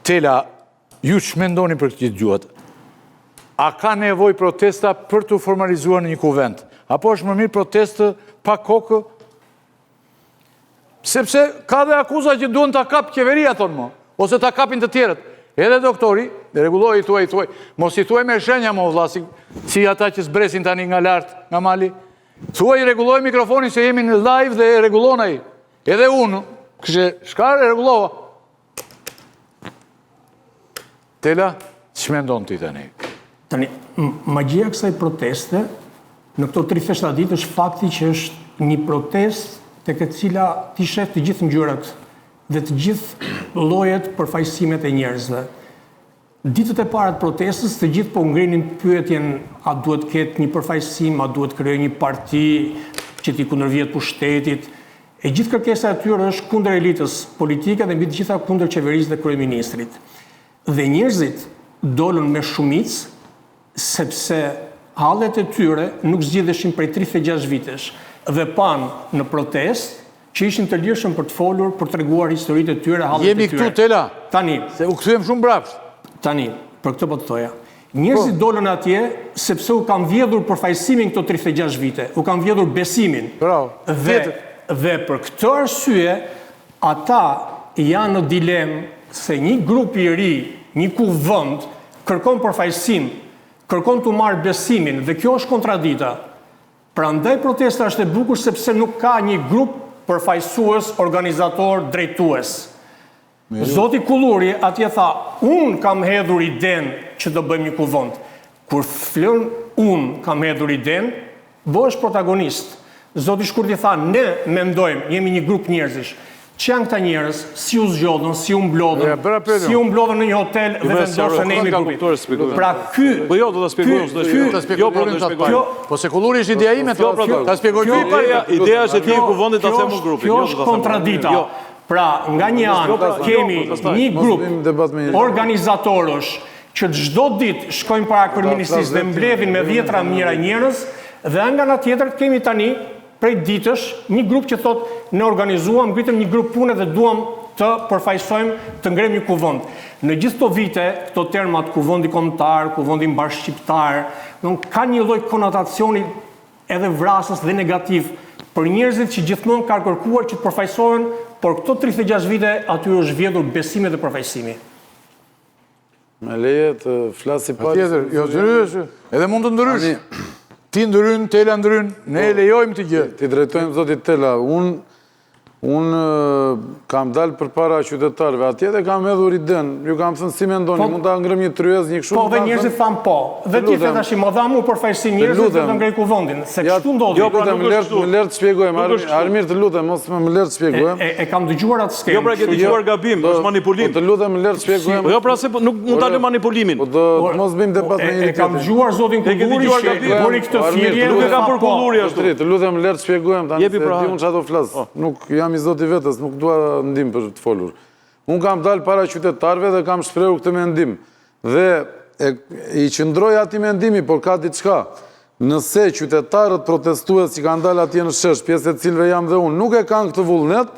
Tela, ju që mendoni për këtë gjuhat? A ka nevoj protesta për të formalizuar në një kuvend? Apo është më mirë protestë pa kokë? Sepse ka dhe akuza që duhen të kap qeveria, thonë mo, ose të kapin të tjerët. Edhe doktori, reguloj i tuaj, mos i tuaj me shenja mo, vla, si ata që zbresin tani nga lartë, nga mali. Thuaj i reguloj mikrofonin se jemi në live dhe regulonaj. Edhe unë, kështë shkar e regulova. Tela, që me ndonë ti tani? Tani, magjia kësaj proteste, në këto 37 ditë është fakti që është një protest të këtë cila t'i shef të gjithë ngjyrat dhe të gjithë llojet përfaqësimet e njerëzve. Ditët e para të protestës, të gjithë po ngrinin pyetjen a duhet ketë një përfaqësim, a duhet krijojë një parti që t'i kundërvjet pushtetit. E gjithë kërkesa e tyre është kundër elitës politike dhe mbi të gjitha kundër qeverisë dhe kryeministrit. Dhe njerëzit dolën me shumicë sepse hallet e tyre nuk zgjidheshin prej 36 vitesh dhe pan në protestë që ishin të lirshëm për të folur, për të treguar historitë e tyre, hallet e tyre. Jemi këtu, Tela. Tani, se u kthyem shumë brapsht. Tani, për këtë po të thoja. Njerëzit dolën atje sepse u kanë vjedhur përfaqësimin këto 36 vite, u kanë vjedhur besimin. Dhe për këtë arsye, ata janë në dilemë se një grup i ri, një kuvend kërkon përfaqësim, kërkon të marrë besimin dhe kjo është kontradita. Prandaj protesta është e bukur sepse nuk ka një grup përfaqësues, organizator, drejtues. Zoti Kulluri atje tha, unë kam hedhur idenë që do bëjmë një kuvend. Kur flën unë kam hedhur idenë, bëhesh protagonist. Zoti Shkurti tha, ne mendojmë, jemi një grup njerëzish. Që janë këta njerëz, si u zgjodhën, si u mblodhën në një hotel dhe vendosën në një grup. Pra ky... Po jo, do të shpjegojmë. Po se Kulluri është ideja ime, ta shpjegoj ty. Ideja është e ti kuvendit ta themu grupin. Kjo është kontradita. Pra, nga një anë kemi një grup organizatorësh që çdo ditë shkojnë para kryeministrisë dhe mbledhin me 10 mijëra njerëz dhe nga ana tjetër kemi tani prej ditësh, një grup që thot, ne organizuam, ngritëm një grup pune dhe duam të përfaqësojmë, të ngrem një kuvend. Në gjithë këto vite, këto termat, kuvendi kombëtar, kuvendi mbarshqiptar, ka një lloj konotacioni edhe vrasës dhe negativ për njerëzit që gjithmonë kanë kërkuar që të përfaqësohen, por këto 36 vite aty është vjedhur besimi dhe përfaqësimi. Me leje të flasi pak. Patjetër, jo zërysh, edhe mund të ndrysh. Ti ndryn, Tela ndryn, ne lejojmë të gjë. Ti drejtojmë zotit Tela. Unë kam dalë për para qytetarëve, atje dhe kam edhur i dënë, ju kam thënë si me ndoni, mund të ngrëm një tryez, një këshu... Po, dhe njerëzit thamë po, dhe ti të tashi, më dha mu përfaqësim njerëzit dhe të ngrej kuvendin, se kështu ndodhi. Jo, pra nuk është më lërë të shpjegojmë, Armir të lutem, mos më lërë të shpjegojmë. E kam dëgjuar atë skemë. Jo, pra ke dëgjuar gabim, është manipulim. Të lutem më lërë të shpjegojmë. Jo, pra se nuk mund të alë manipulimin. Po mos bëjmë debat me njëri tjetrin. E kam dëgjuar zotin Kulluri që bëri këtë thirrje dhe ka për Kulluri ashtu. Të lutem më lërë të shpjegojmë, tani se di unë çfarë do flas. Nuk jam i zoti vetes, nuk dua ndim për të folur. Unë kam dalë para qytetarëve dhe kam shprehur këtë mendim. Dhe i qëndroj atij mendimi, por ka diçka. Nëse qytetarët protestues që kanë dalë atje në shesh, pjesë e cilëve jam dhe unë, nuk e kanë këtë vullnet,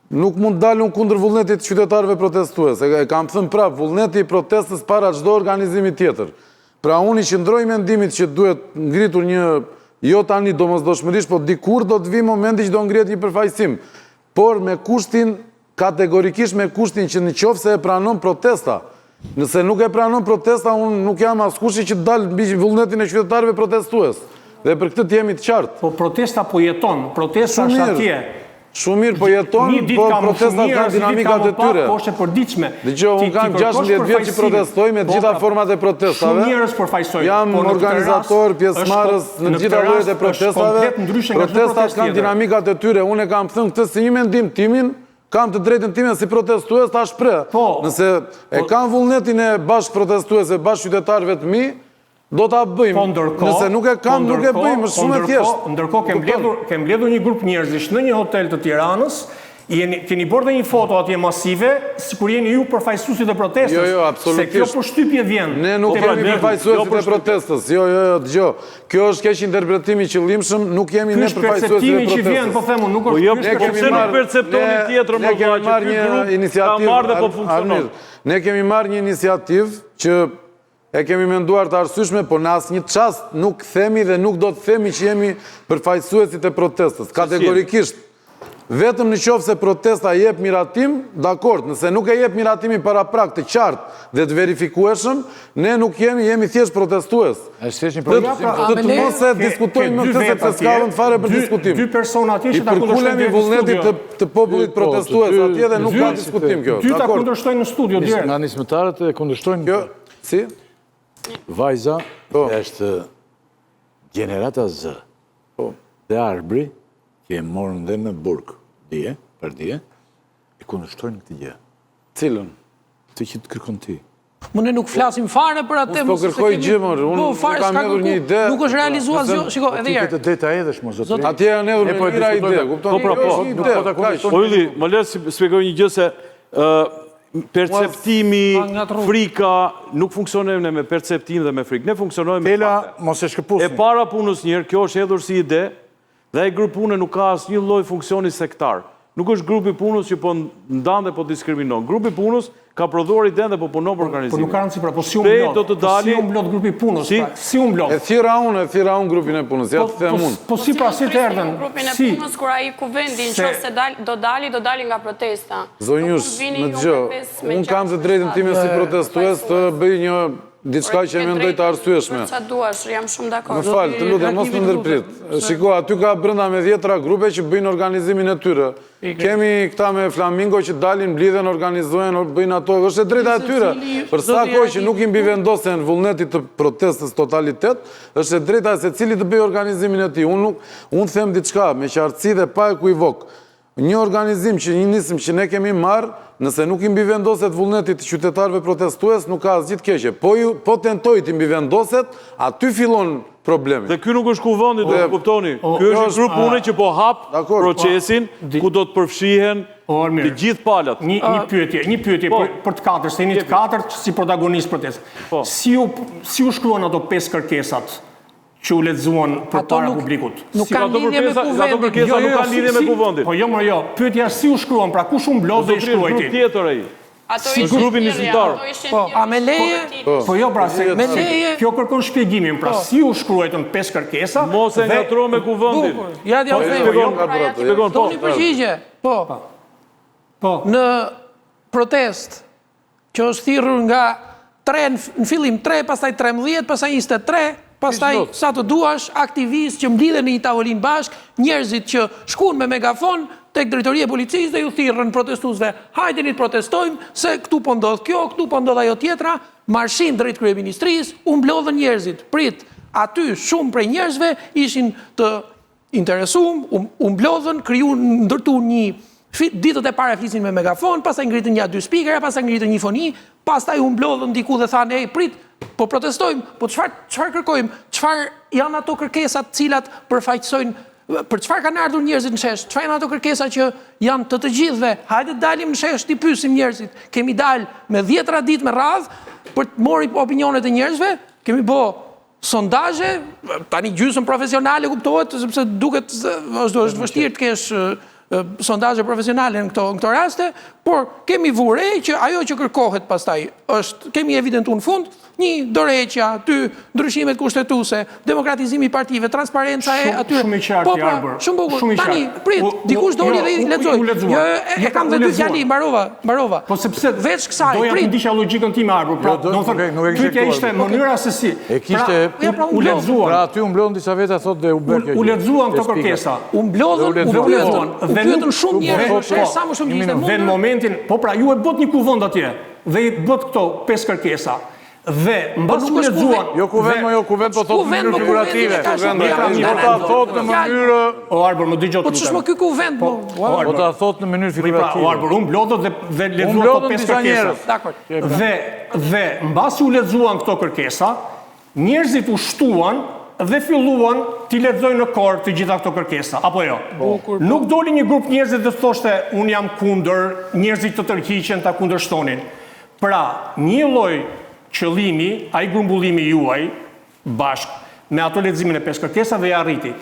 nuk mund dalun kundër vullnetit të qytetarëve protestues. E kam thënë prapë, vullneti i protestës para çdo organizimi tjetër. Pra unë i qëndroj mendimit që duhet ngritur një, jo tani domosdoshmërisht, po dikur do të vi momenti që do ngrihet një përfaqësim. Por me kushtin, kategorikisht me kushtin që në qoftë se e pranon protesta. Nëse nuk e pranon protesta, unë nuk jam askushi që dalë mbi vullnetin e qytetarëve protestues. Dhe për këtë të jemi të qartë. Po protesta po jeton, protesta është atje. Shumë mirë po jeton, po protesta kanë dinamikat e tyre. Po është e përditshme. Dëgjoj, unë kam 16 vjet që protestoj me të gjitha format e protestave. Shumë njerëz përfaqësojnë. Jam organizator, pjesëmarrës në të gjitha llojet e protestave. Protestat kanë dinamikat e tyre. Unë e kam thënë këtë si një mendim timin, kam të drejtën time si protestues ta shpreh. Nëse e kanë vullnetin e bashkë protestuesve, bashkë qytetarëve të mi, do ta bëjmë. Nëse nuk e kam, nuk e bëjmë, është shumë e thjeshtë. Ndërkohë ke mbledhur një grup njerëzish në një hotel të Tiranës, keni bërë dhe një foto atje masive, sikur jeni ju përfaqësuesit e protestës. Jo, absolutisht. Se kjo përshtypje vjen. Ne nuk jemi përfaqësuesit e protestës. Jo, dëgjoj. Kjo është keq interpretimi i qëllimshëm, nuk jemi ne përfaqësuesit e protestës. Perceptimi që vjen, po themu, nuk është. Po pse nuk perceptoni tjetër më vllaj që ky grup ka marrë dhe po funksionon. Ne kemi marrë një iniciativë që e kemi menduar të arsyeshme, po në asnjë çast nuk themi dhe nuk do të themi që jemi përfaqësuesit e protestës. Kategorikisht. Vetëm në qoftë se protesta jep miratim, dakord, nëse nuk e jep miratimin paraprak të qartë dhe të verifikueshëm, ne nuk jemi thjesht protestues. Të mos e diskutojmë më këtë se s'ka rënd fare për diskutim. Dy persona atje që ta kundërshtojnë në vullnetit të popullit protestues atje dhe nuk ka diskutim kjo. Dy ta kundërshtojnë në studio direkt. Nga nismëtarët e kundërshtojnë. Kjo, si? Vajza është Gjenerata Z. Dhe Arbri, që e morën dhe në burg, për dje, e kundërshtojnë këtë gjë. Cilën? Të që të kërkon ti. Më ne nuk flasim fare për atë. Po kërkoj gjëmër, unë kam edhur një ide. Nuk është realizuar asgjë. Shiko, edhe herë. Ti këtë drejta edhesh, mo zotëri. Atje janë edhur me njëra ide, kupton? Po Ylli, më le të shpjegoj një gjë se perceptimi, frika, nuk funksionojmë me perceptim dhe me frikë. Ne funksionojmë me fakte. Mos e shkëpusim. E para punës njërë, kjo është edhur si ide, dhe e grup pune nuk ka asnjë lloj funksioni sektar. Nuk është grupi punës që po ndan dhe po diskriminon. Grupi punës ka prodhuar idenë dhe po punon për organizimin. Po nuk ka rëndësi, pra, po si u mblot grupi punës, si u mblot. E thira unë grupin e punës, ja të them unë. Po si pra si të erdhen? Grupin e punës kur ai kuvendin nëse do dali nga protesta. Zonjush, me gjë, unë kam të drejtën time si protestues të bëj një diçka që e mendoj të arsyeshme. Sa duash, jam shumë dakord. Më falë, të lutem, mos më ndërprit. Shiko, aty ka brenda me 10 grupe që bëjnë organizimin e tyre. Kemi këta me Flamingo që dalin, mblidhen, organizojnë, bëjnë ato. Është e drejta e tyre. Për sa kohë që nuk i mbivendosen vullnetit të protestës totalitet, është e drejta se cili të bëjë organizimin e tij. Unë them diçka me qartësi dhe pa ekuivok. Një organizim që një nisëm që ne kemi marrë, nëse nuk i mbivendoset vullnetit të qytetarëve protestues, nuk ka asgjë të keqe. Po tentoj të mbivendoset, aty fillon problemi. Dhe ky nuk është kuvendi, do të kuptoni. Ky është grup pune që po hap procesin ku do të përfshihen të gjithë palat. Një pyetje për të katërt, se jeni të katërt si protagonist protestës. Si u shkruan ato 5 kërkesat që u lexuan përpara publikut? Nuk kanë lidhje me kuvendin. Ato kërkesa nuk kanë lidhje me kuvendin. Po jo, pyetja është si u shkruan, pra kush u mblodh dhe i shkruaj ti? Grup tjetër ai. Si grupin nisëtar. A me leje? Po jo, pra, me leje. Kjo kërkon shpjegimin, pra si u shkruajtën 5 kërkesa? Mos e ngatro me kuvendin. Ja t'ja Shpjegon. Doni përgjigje. Po. Në protest që është thirrur nga 3 në fillim 3, pastaj 13, pastaj 23, pastaj sa të duash, aktivistë që mblidhen në një tavolinë bashk, njerëzit që shkuan me megafon tek drejtoria e policisë dhe ju thirrën protestuesve, hajdeni të protestojmë se këtu po ndodh kjo, këtu po ndodh ajo tjetra, marshim drejt kryeministrisë, u mblodhën njerëzit. Prit, aty shumë prej njerëzve ishin të interesuar, u mblodhën, ndërtu një ditët e para flisin me megafon, pastaj ngritën ja 2 spikera, pastaj ngritën një foni, pastaj u mblodhën diku dhe thanë, "Ej, prit, po protestojmë, po çfarë kërkojmë? Çfarë janë ato kërkesat të cilat përfaqësojnë, për çfarë kanë ardhur njerëzit në shesh? Çfarë janë ato kërkesa që janë të gjithëve? Hajde dalim në shesh ti pyesim njerëzit. Kemi dalë me 10 ditë me radhë për të marrë opinionet e njerëzve, kemi bë sondazhe, tani gjysmë profesionale kuptohet, sepse duket është vështirë të kesh sondazhe profesionale në këto raste, por kemi vure që ajo që kërkohet pastaj është, kemi evidentuar në fund, një dorëheqja, aty ndryshimet kushtetuese, demokratizimi i partive, transparenca e aty. Shumë i qartë, Arbër. Shumë bukur. Tani, prit, dikush doli dhe i lexoi. Jo, e kam dhe 2 fjali, mbarova. Po sepse veç kësaj, doja të ndiqja logjikën time, Arbër. Pra, do të thotë, pyetja ishte mënyra se si. E kishte u lexuan. Pra aty u mblodhën disa veta thotë dhe u bë kjo. U lexuan këto kërkesa. U mblodhën, pyetën shumë njerëz, sa më shumë ishte në momentin, po pra ju e bët një kuvend atje dhe i bët këto 5 kërkesa. Dhe mbas u lexuan. Jo kuvend, po thotë në mënyrë figurative. Po ta thotë në mënyrë. O Arbër, më dëgjoj. Po ç'është ky kuvend? Po ta thotë në mënyrë figurative. O Arbër, u mblodhën dhe lexuan këto 5 kërkesa. Dakor. Dhe mbas u lexuan këto kërkesa, njerëzit u shtuan dhe filluan t'i lexojnë në korë të gjitha këto kërkesa, apo jo? Nuk doli një grup njerëzit dhe thoshte, unë jam kundër, njerëzit të tërhiqen, ta kundërshtonin. Pra, një lloj qëllimi, ai grumbullimi juaj, bashk me ato leximin e 5 kërkesave e arriti.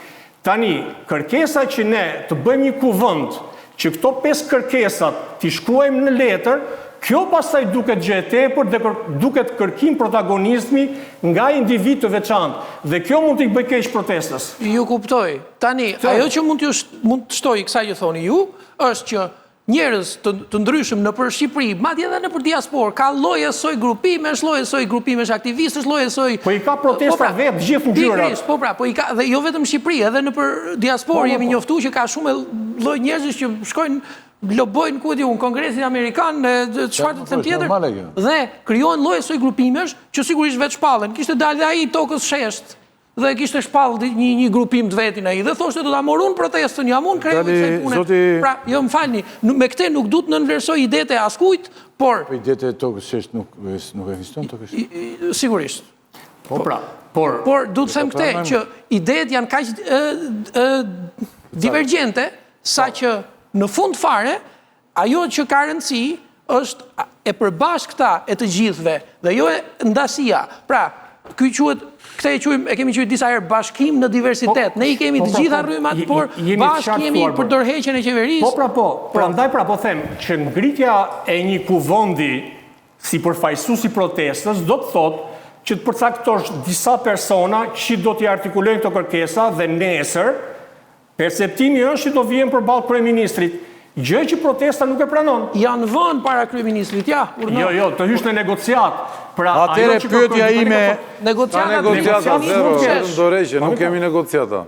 Tani, kërkesa që ne të bëjmë një kuvend, që këto 5 kërkesat t'i shkruajmë në letër, Kjo pastaj duket gjë e tepër dhe duket kërkim protagonizmi nga individ të veçantë. Dhe kjo mund t'i bëj keq protestës. Ju kuptoj. Tani, ajo që mund të shtoj kësaj që thoni ju, është që njerëz të ndryshëm në për Shqipëri, madje edhe në për diasporë, ka lloje soj grupimesh, lloje soj grupimesh aktivistësh, lloje soj... Po i ka protesta vetë gjithë ngjyrat. Po pra, po i ka, dhe jo vetëm Shqipëri, edhe në për diasporë jemi njoftuar që ka shumë lloj njerëzish që shkojnë lobojnë ku di unë Kongresin Amerikan në çfarë të them tjetër dhe krijohen lloje soj grupimesh që sigurisht vetë shpallen. Kishte dalë ai tokës shesht dhe kishte shpallë një grupim të vetin ai dhe thoshte do ta morun protestën, jam unë kreu i kësaj pune. Pra, jo më falni, me këtë nuk duhet në nënvlerësoj idetë e askujt, por idetë e tokës shesht nuk ekziston tokës shesht. Sigurisht. Po pra, por duhet të them këtë që idetë janë kaq divergjente sa që në fund fare, ajo që ka rëndësi është e përbashkëta e të gjithëve dhe jo e ndasia. Pra, këte e kemi quajtur disa herë bashkim në diversitet. Ne i kemi të gjitha rrymat, por bashkë jemi për dorëheqjen e qeverisë. Prandaj po them që ngritja e një kuvendi si përfaqësues i protestës do të thotë që të përcaktosh disa persona që do t'i artikulojnë këto kërkesa dhe nesër perceptimi është që do vjen përballë kryeministrit, gjë që protesta nuk e pranon. Janë vënë para kryeministrit, ja. Jo, të hysh në negociat. Atëre pyetja ime... Negociata zero, nuk kemi negociata.